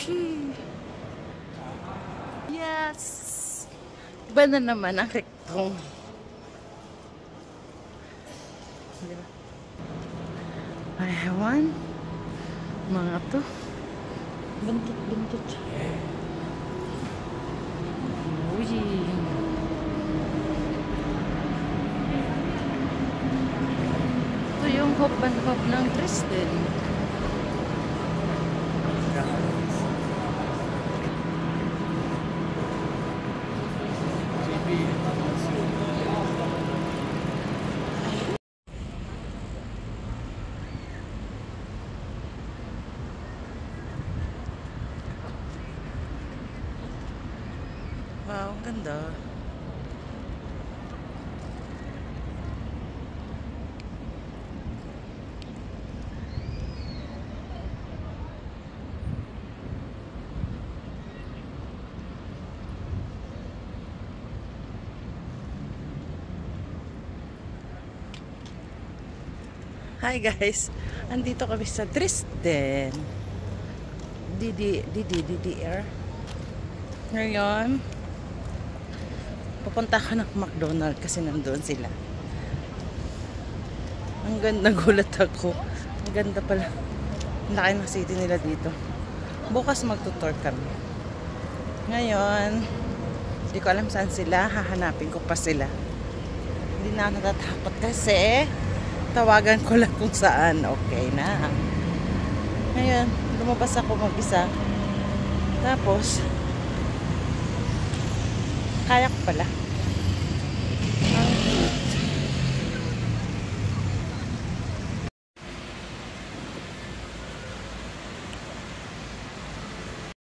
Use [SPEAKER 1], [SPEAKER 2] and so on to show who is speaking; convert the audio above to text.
[SPEAKER 1] Whooshie! Yes! Iba na naman ang rektong. Diba? Ay, ewan. Mga to. Buntot-buntot. Uy! Ito yung hop and hop ng Tristan. Wow, ang ganda. Hi guys, andito kami sa Tristan. DDR. Ngayon, pupunta ako ng McDonald's kasi nandoon sila. Ang ganda, gulat ako. Ang ganda pala. Ang laki ng city nila dito. Bukas magtutour kami. Ngayon, hindi ko alam saan sila. Hahanapin ko pa sila. Hindi na ako natatakot kasi tawagan ko lang kung saan. Okay na. Ngayon, lumabas ako mag-isa. Tapos, kaya ko pala.